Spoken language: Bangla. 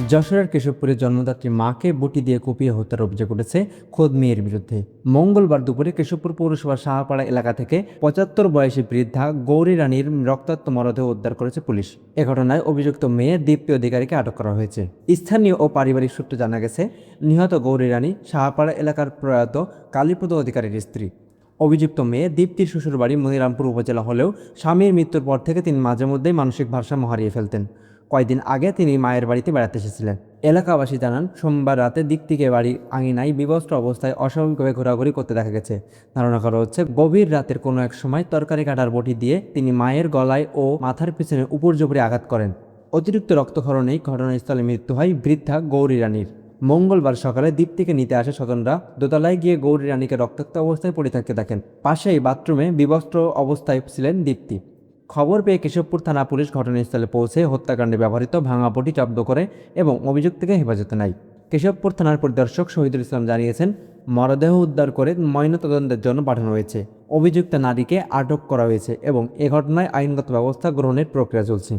যশোরের কেশবপুরে জন্মদাত্রী মাকে বটি দিয়ে কুপিয়ে হত্যার অভিযোগ উঠেছে খোদ মেয়ের বিরুদ্ধে। মঙ্গলবার দুপুরে কেশবপুর পৌরসভার সাহাপাড়া এলাকা থেকে ৭৫ বয়সী বৃদ্ধা গৌরী রানীর রক্তাক্ত মরদেহ উদ্ধার করেছে পুলিশ। এ ঘটনায় অভিযুক্ত মেয়ে দীপ্তি অধিকারীকে আটক করা হয়েছে। স্থানীয় ও পারিবারিক সূত্রে জানা গেছে, নিহত গৌরী রানী সাহাপাড়া এলাকার প্রয়াত কালীপদ অধিকারীর স্ত্রী। অভিযুক্ত মেয়ে দীপ্তির শ্বশুরবাড়ি মনিরামপুর উপজেলা হলেও স্বামীর মৃত্যুর পর থেকে তিনি মাঝে মধ্যেই মানসিক ভারসাম্য হারিয়ে ফেলতেন। কয়েকদিন আগে তিনি মায়ের বাড়িতে বেড়াতে এসেছিলেন। এলাকাবাসী জানান, সোমবার রাতে দীপ্তিকে বাড়ির আঙিনায় বিবস্ত্র অবস্থায় অস্বাভাবিকভাবে ঘোরাঘুরি করতে দেখা গেছে। ধারণা করা হচ্ছে, গভীর রাতের কোনো এক সময় তরকারি কাটার বটি দিয়ে তিনি মায়ের গলায় ও মাথার পিছনে উপর্যুপরি আঘাত করেন। অতিরিক্ত রক্তক্ষরণেই ঘটনাস্থলে মৃত্যু হয় বৃদ্ধা গৌরী রানীর। মঙ্গলবার সকালে দীপ্তিকে নিতে আসে স্বজনরা। দোতলায় গিয়ে গৌরী রানীকে রক্তাক্ত অবস্থায় পড়ে থাকতে দেখেন। পাশেই বাথরুমে বিবস্ত্র অবস্থায় ছিলেন দীপ্তি। খবর পেয়ে কেশবপুর থানা পুলিশ ঘটনাস্থলে পৌঁছে হত্যাকাণ্ডে ব্যবহৃত ভাঙা বটি জব্দ করে এবং অভিযুক্তকে হেফাজতে নেয়। কেশবপুর থানার পরিদর্শক শহীদুল ইসলাম জানিয়েছেন, মরদেহ উদ্ধার করে ময়নাতদন্তের জন্য পাঠানো হয়েছে। অভিযুক্ত নারীকে আটক করা হয়েছে এবং এ ঘটনায় আইনগত ব্যবস্থা গ্রহণের প্রক্রিয়া চলছে।